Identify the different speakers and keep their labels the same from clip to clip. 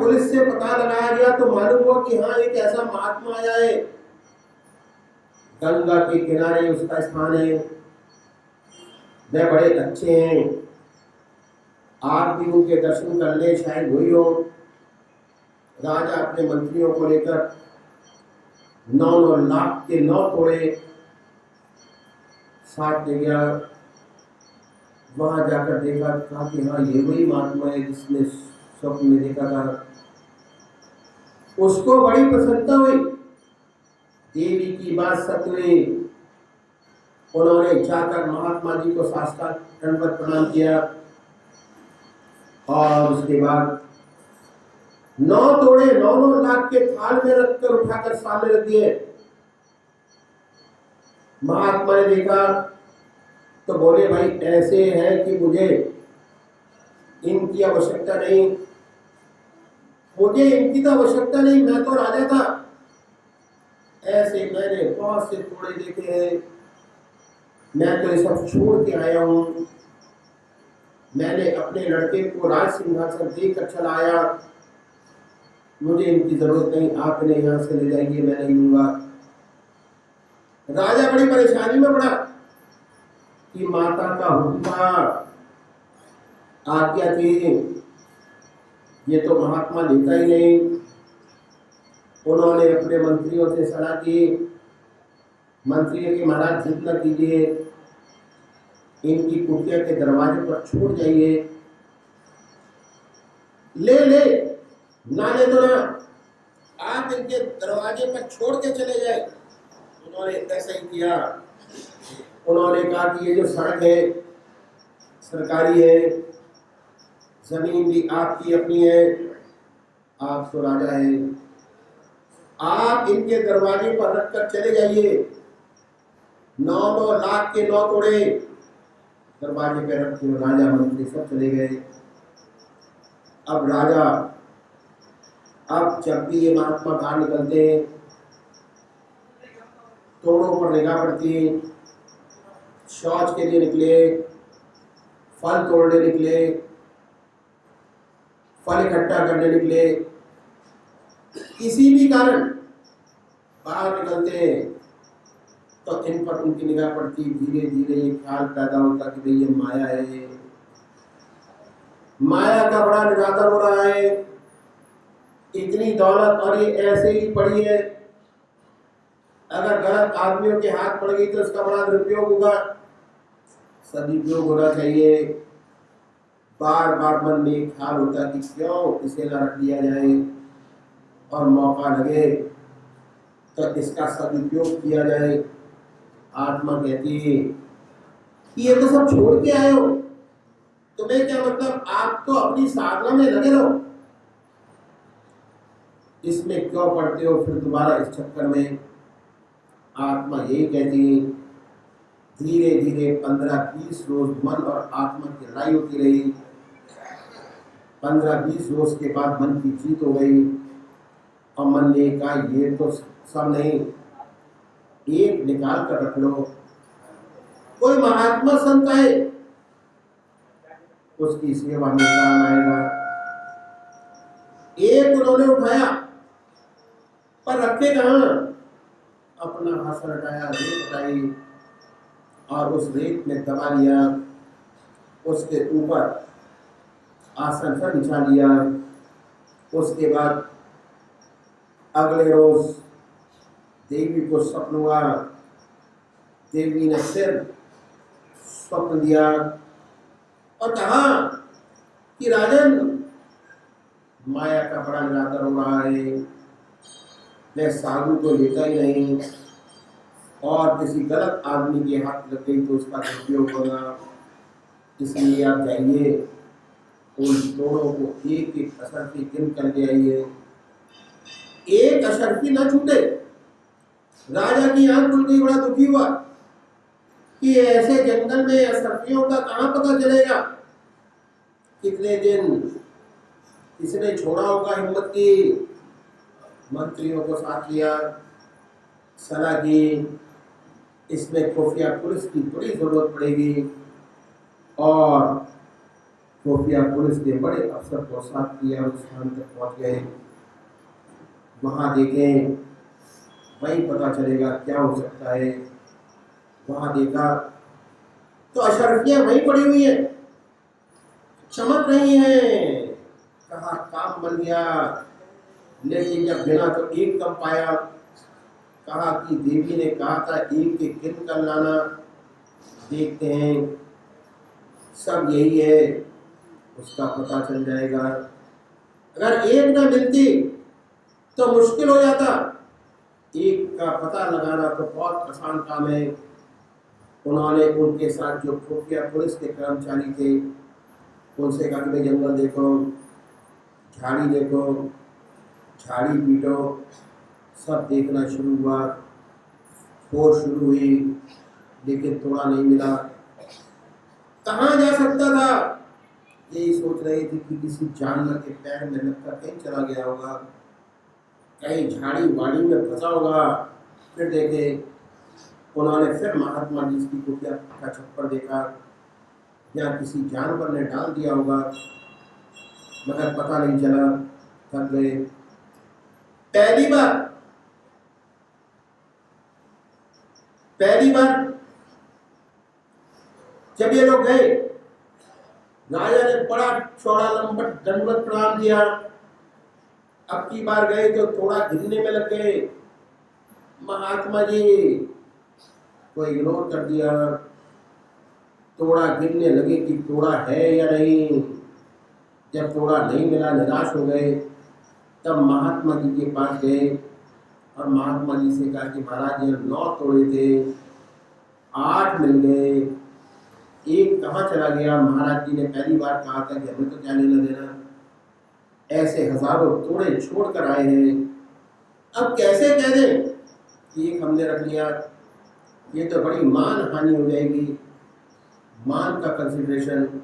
Speaker 1: Police से पता लगाया गया तो मालूम हुआ कि हाँ एक ऐसा महात्मा आया है, गंगा के किनारे उसका स्थान है, वे बड़े अच्छे हैं, आप भी उनके दर्शन कर ले, शायद हुई हो। राजा अपने मंत्रियों को लेकर 9 लाख के 9 तोड़े साथ ले गया। वहां जाकर देखा, कहा कि हाँ ये वही महात्मा है जिसने स्वप्न में देखा था। उसको बड़ी प्रसन्नता हुई, देवी की बात सत्य हुई। उन्होंने जाकर महात्मा जी को साष्टांग दंडवत प्रणाम किया और उसके बाद 9 तोड़े 9 लाख के थाल में रखकर उठाकर सामने रख दिए। महात्मा ने देखा तो बोले, भाई ऐसे है कि मुझे इनकी आवश्यकता नहीं, मुझे इनकी तो आवश्यकता नहीं, मैं तो राजा था, ऐसे मैंने बहुत से तोड़े देखे हैं, मैं तो ये सब छोड़ के आया हूं, मैंने अपने लड़के को राज सिंहासन देकर चलाया, मुझे इनकी जरूरत नहीं, आप इन्हें यहां से ले जाइए, मैं नहीं लूंगा। राजा बड़ी परेशानी में पड़ा कि माता का हुक्म था, आज्ञा थी, ये तो महात्मा लेता ही नहीं। उन्होंने अपने मंत्रियों से सलाह की, मंत्रियों के महाराज जिद न कीजिए, इनकी कुटिया के दरवाजे पर छोड़ जाइए, ले ले ना ले तो ना, आप इनके दरवाजे पर छोड़ के चले जाए। उन्होंने ऐसा ही किया। उन्होंने कहा कि ये जो सड़क है सरकारी है, जमीन भी आपकी अपनी है, आप तो राजा है, आप इनके दरवाजे पर रखकर चले जाइए। 9 लाख के 9 तोड़े दरवाजे पे रख के राजा मंत्री सब चले गए। अब राजा, अब जब भी ये महात्मा बाहर निकलते हैं, तोड़ों पर निगाह पड़ती है, शौच के लिए निकले, फल तोड़ने निकले, फल इकट्ठा करने निकले, किसी भी कारण बाहर निकलते हैं तो इन पर उनकी निगाह पड़ती। धीरे धीरे ये ख्याल पैदा होता कि भाई ये माया है, माया का बड़ा निरादर हो रहा है, इतनी दौलत और ये ऐसे ही पड़ी है, अगर गलत आदमियों के हाथ पड़ गई तो इसका बड़ा दुरुपयोग होगा, सदुपयोग होना चाहिए। बार बार मन में ख्याल होता कि क्यों इसे न रख लिया जाए और मौका लगे तो इसका सदुपयोग किया जाए। आत्मा कहती है कि ये तो सब छोड़ के आए हो, तुम्हें क्या मतलब, आप तो अपनी साधना में लगे रहो, इसमें क्यों पढ़ते हो फिर दोबारा इस चक्कर में। आत्मा यही कहती है। धीरे धीरे 15-20 रोज मन और आत्मा की लड़ाई होती रही। 15-20 रोज के बाद मन की जीत हो गई और मन ने कहा ये तो सब नहीं, एक निकाल कर रख लो, कोई महात्मा संत आए उसकी सेवा में काम आएगा। एक उन्होंने उठाया पर रखे कहां, अपना हाथ हटाया, रेत हटाई और उस रेत में दबा लिया, उसके ऊपर आसन पर बिछा लिया। उसके बाद अगले रोज देवी को स्वप्न हुआ, देवी ने फिर स्वप्न दिया और कहा कि राजन, माया का बड़ा निरादर हो रहा है, मैं साधु को लेता ही नहीं और किसी गलत आदमी के हाथ लग गई तो उसका दुरुपयोग होगा, इसलिए आप जाइए उन तोड़ों को एक एक अशर्फी गिन कर ले आइए, एक अशर्फी न छूटे। राजा की आंख खुल गई, बड़ा दुखी हुआ कि ऐसे जंगल में अशर्फियों का कहां पता चलेगा। कितने दिन इसने छोड़ा होगा, हिम्मत की, मंत्रियों को साथ लिया, सलाह की, इसमें खुफिया पुलिस की बड़ी जरूरत पड़ेगी और खुफिया पुलिस के बड़े अफसर को साथ किया, उस स्थान तक पहुंच गए। वहां देखें, वहीं पता चलेगा क्या हो सकता है। वहां देखा तो अशरफियां वहीं पड़ी हुई है, चमक रही हैं। कहा काम बन गया, लेकिन जब बिना तो एक कम पाया, कहा कि देवी ने कहा था एक के गिन कर लाना। देखते हैं सब यही है, उसका पता चल जाएगा। अगर एक ना मिलती तो मुश्किल हो जाता, एक का पता लगाना तो बहुत आसान काम है। उन्होंने उनके साथ जो खुफिया पुलिस के कर्मचारी थे उनसे कहा कि भाई जंगल देखो, झाड़ी देखो, झाड़ी पीटो। सब देखना शुरू हुआ, खोज शुरू हुई, लेकिन थोड़ा नहीं मिला। कहाँ जा सकता था, यही सोच रही थी कि किसी जानवर के पैर में लगकर कहीं चला गया होगा, कहीं झाड़ी वाड़ी में फंसा होगा। फिर देखे, उन्होंने फिर महात्मा जी की कुटिया का छप्पर देखा, या किसी जानवर ने डाल दिया होगा, मगर पता नहीं चला। थक गए। पहली बार जब ये लोग गए, राजा ने बड़ा चौड़ा लंबा दंडवत प्रणाम दिया। अब की बार गए तो थोड़ा गिरने में लग गए। महात्मा जी को इग्नोर कर दिया। थोड़ा गिरने लगे कि थोड़ा है या नहीं। जब थोड़ा नहीं मिला, निराश हो गए। तब महात्मा जी के पास गए और महात्मा जी से कहा कि महाराज ये 9 तोड़े थे, 8 मिल गए, एक कहाँ चला गया। महाराज जी ने पहली बार कहा था कि हमें तो क्या लेना देना, ऐसे हजारों तोड़े छोड़ कर आए हैं, अब कैसे कह दें कि एक हमने रख लिया। ये तो बड़ी मान हानि हो जाएगी। मान का कंसिडरेशन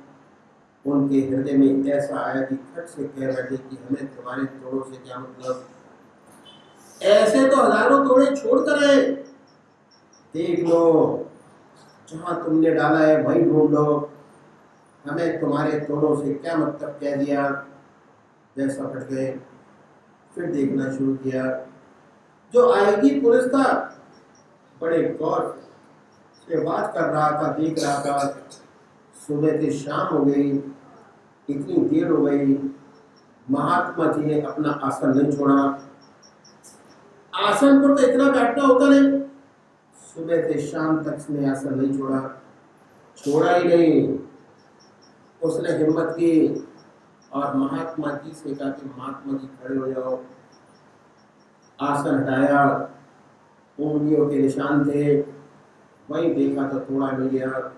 Speaker 1: उनके हृदय में ऐसा आया कि खट से कह बैठे कि हमें तुम्हारे तोड़ों से क्या मतलब, ऐसे तो हजारों तोड़े छोड़ कर आए, देख लो जहां तुमने डाला है वहीं ढूंढ लो, हमें तुम्हारे तोड़ों से क्या मतलब कह दिया। जैसा फट गए। फिर देखना शुरू किया। जो आईजी पुलिस था बड़े गौर से बात कर रहा था, देख रहा था। सुबह से शाम हो गई, इतनी देर हो गई, महात्मा जी ने अपना आसन नहीं छोड़ा। आसन पर तो इतना बैठना होता नहीं, सुबह से शाम तक उसने आसन नहीं छोड़ा। छोड़ा ही नहीं, उसने हिम्मत की और महात्मा जी से कहा कि महात्मा जी खड़े हो जाओ। आसन हटाया, उंगलियों के निशान थे, वही देखा तो थोड़ा मिल गया। और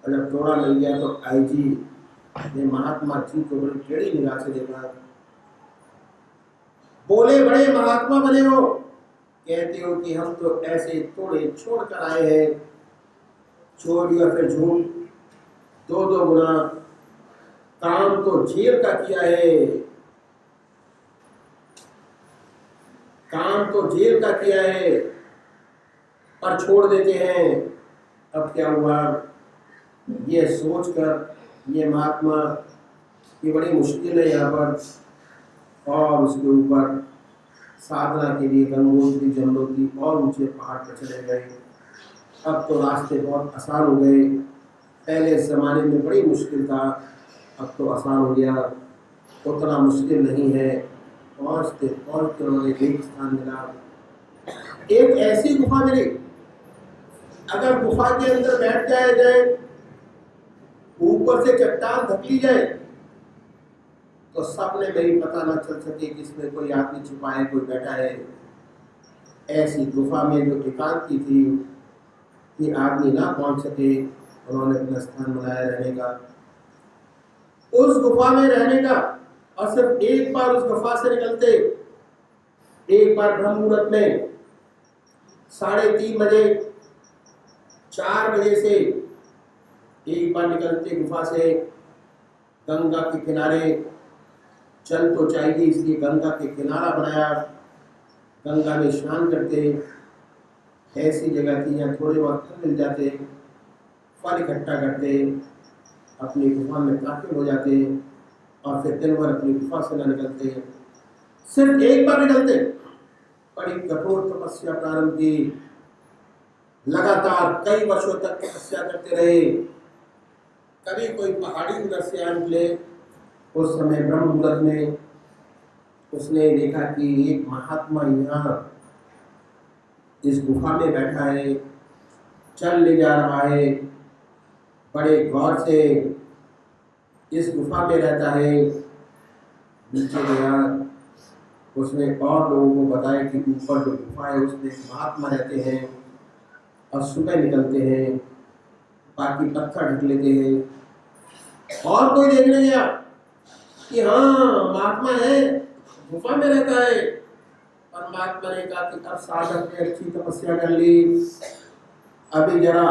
Speaker 1: जब थोड़ा मिल गया तो आईजी ने महात्मा जी को बड़ी टेढ़ी निगाह से देखा। बोले बड़े महात्मा बने हो, कहते हो कि हम तो ऐसे थोड़े छोड़ कर आए हैं। चोरी और फिर झूठ 2-2 गुना, काम तो जेल का किया है, काम तो जेल का किया है, पर छोड़ देते हैं। अब क्या हुआ, ये सोचकर ये महात्मा की बड़ी मुश्किल है यहाँ पर, और उसके ऊपर साधना के लिए गंगोत्री जमुनोत्री और ऊंचे पहाड़ पर चले गए। अब तो रास्ते बहुत आसान हो गए, पहले ज़माने में बड़ी मुश्किल था, अब तो आसान हो गया, उतना मुश्किल नहीं है। पहुँचते उन्होंने एक स्थान मिला, एक ऐसी गुफा मिली, अगर गुफा के अंदर बैठ जाया जाए, ऊपर से चट्टान ढक ली जाए, तो सपने में ही पता न चल सके कि इसमें कोई आदमी छुपा है, कोई बैठा है। ऐसी गुफा में जो एकांती थी कि आदमी ना पहुंच सके, उन्होंने अपना स्थान बनाया रहने का। उस गुफा में रहने का, और सिर्फ एक बार उस गुफा से निकलते, एक बार ब्रह्म मुहूर्त में 3:30 बजे, 4 बजे से एक बार निकलते गुफा से, गंगा के किनारे, चल तो चाहिए इसलिए गंगा के किनारा बनाया, गंगा में स्नान करते। ऐसी जगह थी जहाँ थोड़े बहुत फल मिल जाते, फल इकट्ठा करते, अपनी गुफा में दाखिल हो जाते हैं और फिर दिन भर अपनी गुफा से न निकलते हैं। सिर्फ एक बार निकलते, बड़ी कठोर तपस्या प्रारंभ की, लगातार कई वर्षों तक तपस्या करते रहे। कभी कोई पहाड़ी उधर से आ निकले, उस समय ब्रह्म मुहूर्त में उसने देखा कि एक महात्मा यहाँ इस गुफा में बैठा है, चल ले जा रहा है, बड़े गौर से इस गुफा में रहता है। नीचे गया, उसने और लोगों को बताया कि ऊपर जो गुफा है उसमें महात्मा रहते हैं और सुबह निकलते हैं, बाकी पत्थर ढक लेते हैं। और कोई देखने गया कि हाँ महात्मा है, गुफा में रहता है। और महात्मा ने कहा कि अब साधक ने अच्छी तपस्या कर ली, अभी जरा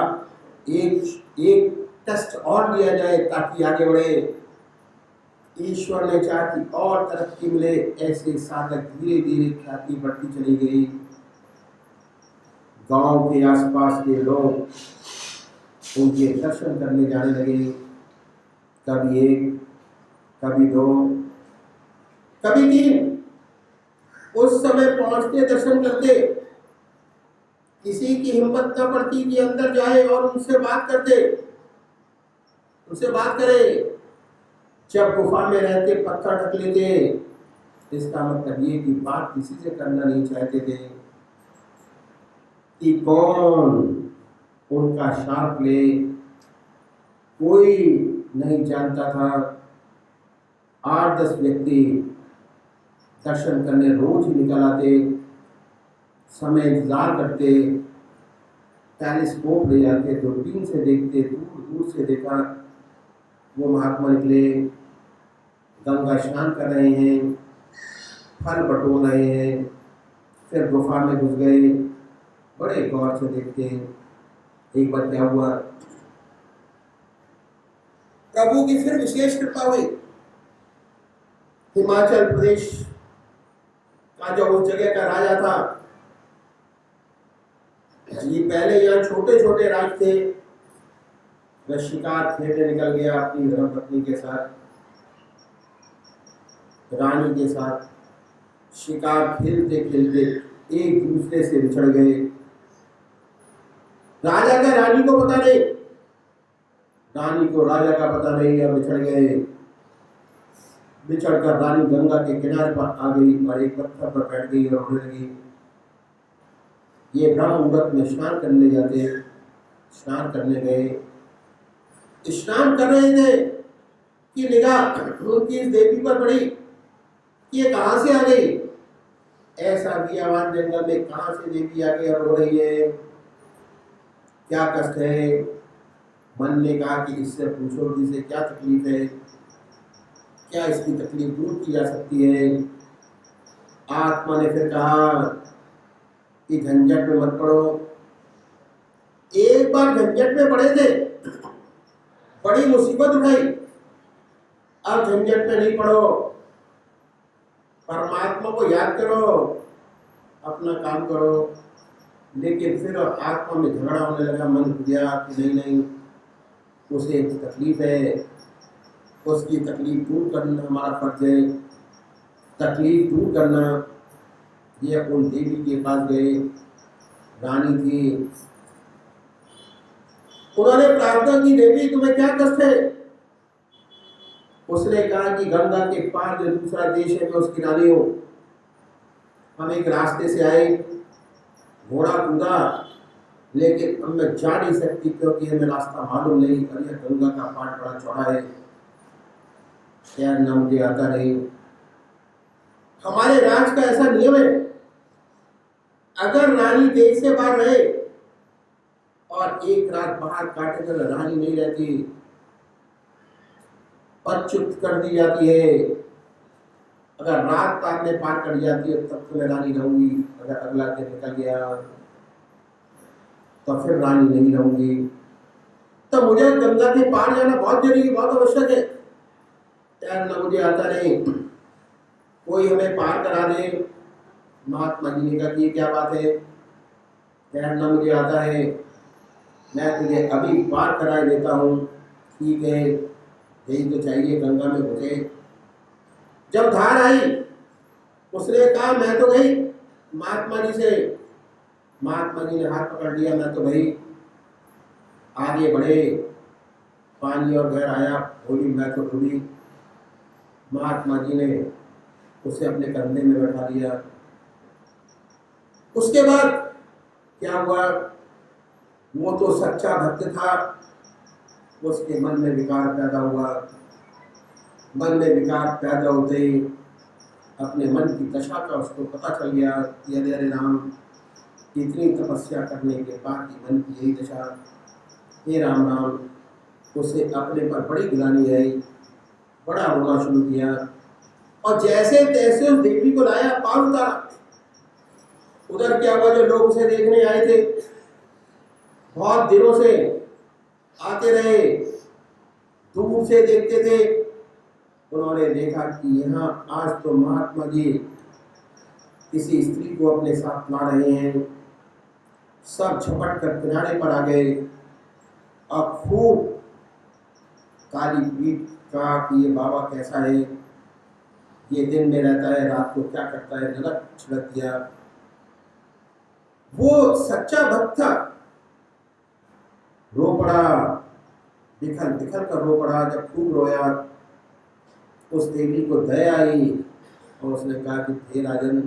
Speaker 1: एक टेस्ट और दिया जाए ताकि आगे बढ़े। ईश्वर ने चाहा कि और तरक्की मिले, ऐसे साधक धीरे धीरे ख्याति बढ़ती चली गई। गांव के आसपास के लोग उनके दर्शन करने जाने लगे, कभी एक, कभी दो, कभी तीन। उस समय पहुंचते, दर्शन करते, किसी की हिम्मत न पड़ती कि अंदर जाए और उनसे बात करे। जब गुफा में रहते पत्थर ढक लेते, इसका मतलब ये कि बात किसी से करना नहीं चाहते थे कि कौन उनका शाप ले, कोई नहीं जानता था। 8-10 व्यक्ति दर्शन करने रोज ही निकल आते, समय इंतजार करते, टेलीस्कोप ले जाते, दूरबीन से देखते, दूर दूर से देखा वो महात्मा निकले, गंगा स्नान कर रहे हैं, फल बटोर रहे हैं, फिर गुफा में घुस गए। बड़े गौर से देखते हैं। एक बार क्या हुआ, प्रभु की फिर विशेष कृपा हुई। हिमाचल प्रदेश का जो उस जगह का राजा था, ये पहले यहाँ छोटे छोटे राज थे, वह शिकार खेलने निकल गया अपनी धर्मपत्नी के साथ, रानी के साथ। शिकार खेलते खेलते एक दूसरे से बिछड़ गए। राजा का रानी को पता नहीं, रानी को राजा का पता नहीं, अब बिछड़ गए। बिछड़कर रानी गंगा के किनारे पर आ गई और एक पत्थर पर बैठ गई और रोने लगी। ये ब्रह्म मुहूर्त में स्नान करने जाते, स्नान करने गए, स्नान कर रहे थे कि निगाह उनकी इस देवी पर पड़ी कि ये कहाँ से आ गई। ऐसा बियावान जंगल में कहाँ से देवी आ गई और रो रही है, क्या कष्ट है। मन ने कहा कि इससे पूछो कि इसे क्या तकलीफ है, क्या इसकी तकलीफ दूर की जा सकती है। आत्मा ने फिर कहा कि झंझट में मत पड़ो। एक बार झंझट में पड़े थे, बड़ी मुसीबत उठाई, अब झंझट में नहीं पड़ो, परमात्मा को याद करो, अपना काम करो। लेकिन फिर आत्मा में झगड़ा होने लगा, मन किया कि नहीं, उसे तकलीफ है, उसकी तकलीफ दूर करना हमारा फर्ज है। तकलीफ दूर करना, ये उन देवी के पास गए, रानी थी, उन्होंने प्रार्थना की, देवी तुम्हें क्या कष्ट है। उसने कहा कि गंगा के पार जो दूसरा देश है, मैं उसकी रानी हूं। हम एक रास्ते से आए, घोड़ा कूदा, लेकिन अब मैं जा नहीं सकती क्योंकि हमें रास्ता मालूम नहीं, और यह गंगा का पार बड़ा चौड़ा है, तैरना मुझे आता नहीं। हमारे राज का ऐसा नियम है, अगर रानी देश से बाहर रहे और एक रात बाहर काटे तो रानी नहीं रहती, पदच्युत कर दी जाती है। अगर रात पार में पार कर जाती है तब तो मैं रानी रहूंगी, अगर अगला दिन निकल गया तो फिर रानी नहीं रहूंगी। तो मुझे गंगा के पार जाना बहुत जरूरी, बहुत आवश्यक है। तैरना मुझे आता नहीं, कोई हमें पार करा दे। महात्मा जी ने कहा कि ये क्या बात है, तैरना मुझे आता है, मैं तुझे अभी पार करा देता हूँ। ठीक है, यही तो चाहिए, गंगा में घुसे। जब धार आई, उसने कहा मैं तो गई महात्मा जी से। महात्मा जी ने हाथ पकड़ लिया, मैं तो भाई आगे बढ़े, पानी और घर आया, बोली मैं तो डूबी। महात्मा जी ने उसे अपने कंधे में बैठा लिया। उसके बाद क्या हुआ, वो तो सच्चा भक्त था, उसके मन में विकार पैदा हुआ। मन में विकार पैदा होते ही अपने मन की दशा का उसको पता चल गया कि अरे अरे राम, इतनी तपस्या करने के बाद भी मन की यही दशा। हे राम राम, उसे अपने पर बड़ी गिलानी आई, बड़ा रोना शुरू किया और जैसे तैसे उस देवी को लाया, पार उतारा। उधर क्या हुआ, जो लोग उसे देखने आए थे, बहुत दिनों से आते रहे, दूर से देखते थे, उन्होंने देखा कि यहाँ आज तो महात्मा जी किसी स्त्री को अपने साथ ला रहे हैं। सब झपट कर किनारे पर आ गए और खूब काली पीट कहा कि ये बाबा कैसा है, ये दिन में रहता है, रात को क्या करता है, गलत छिड़क दिया। वो सच्चा भक्त था, रो पड़ा, बिखर बिखर कर रो पड़ा। जब खूब रोया, उस देवी को दया आई और उसने कहा कि हे राजन,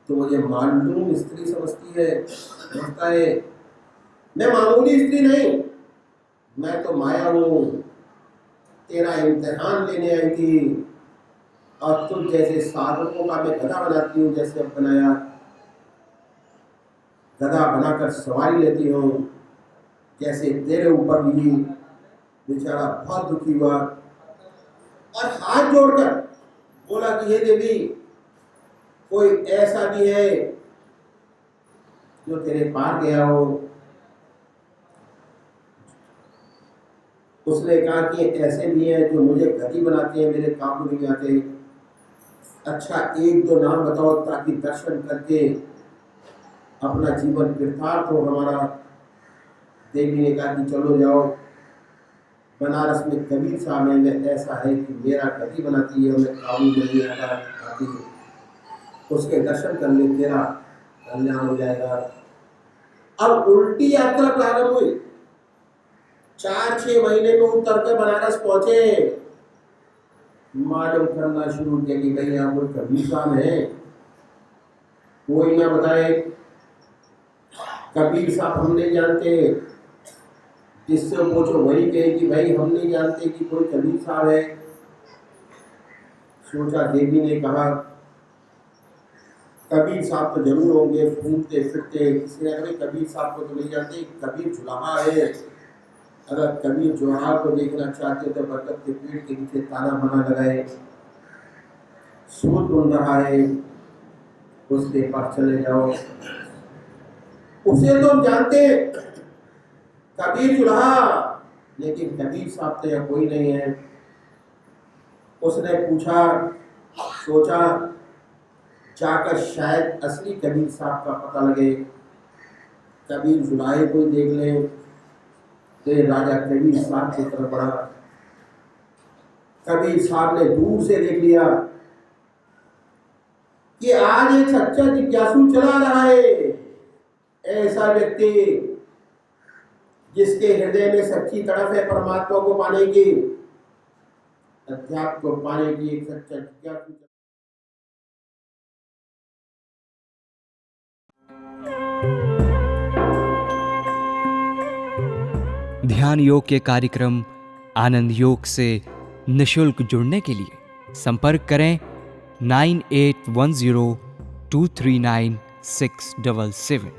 Speaker 1: तो मुझे मालूम स्त्री समझता है, मैं मामूली स्त्री नहीं, मैं तो माया हूँ, तेरा इम्तिहान लेने आई थी और तुम जैसे साधकों का मैं गधा बनाती हूँ, जैसे अब बनाया, गधा बनाकर सवारी लेती हूँ, जैसे तेरे ऊपर भी। बेचारा बहुत दुखी हुआ और हाथ जोड़कर बोला कि हे देवी, कोई ऐसा भी है जो तेरे पार गया हो। उसने कहा कि ऐसे भी हैं जो मुझे गधी बनाते हैं, मेरे काबू नहीं आते। अच्छा, एक दो नाम बताओ ताकि दर्शन करके अपना जीवन कृतार्थ हो हमारा। देवी ने कहा कि चलो जाओ, बनारस में कबीर साहब में ऐसा है कि मेरा गधी बनाती है, मैं काबू नहीं आती है, उसके दर्शन कर ले, तेरा कल्याण हो जाएगा। अब उल्टी यात्रा प्रारंभ हुई। 4-6 महीने में उतर कर बनारस पहुंचे। मालूम करना शुरू किया कि भाई यहाँ कोई कबीर साहब है, कोई ना बताए। कबीर साहब हम नहीं जानते, जिससे पूछो वही कहे कि भाई हम नहीं जानते कि कोई कबीर साहब है। सोचा, देवी ने कहा कबीर साहब तो जरूर होंगे, घूमते फिरते। किसी ने कहा कबीर साहब को तो नहीं जानते, कबीर जुलाहा है, अगर कबीर जुलाहा को देखना चाहते तो बरगद के पेड़ के नीचे ताना बना लगाए, सूद बुन रहा है, उसके पास चले जाओ। उसे तो जानते कबीर जुलाहा, लेकिन कबीर साहब तो यहाँ कोई नहीं है। उसने पूछा, सोचा जाकर शायद असली कबीर साहब का पता लगे, कबीर जुलाहे को देख ले। तो राजा कबीर साहब की तरफ बढ़ा। कबीर साहब ने दूर से देख लिया कि आज एक सच्चा जिज्ञासु चला रहा है, ऐसा व्यक्ति जिसके हृदय में सच्ची तड़प है परमात्मा को पाने की, अध्यात्म को पाने की, एक सच्चा जिज्ञासु।
Speaker 2: ध्यान योग के कार्यक्रम आनंद योग से निशुल्क जुड़ने के लिए संपर्क करें 9810239677।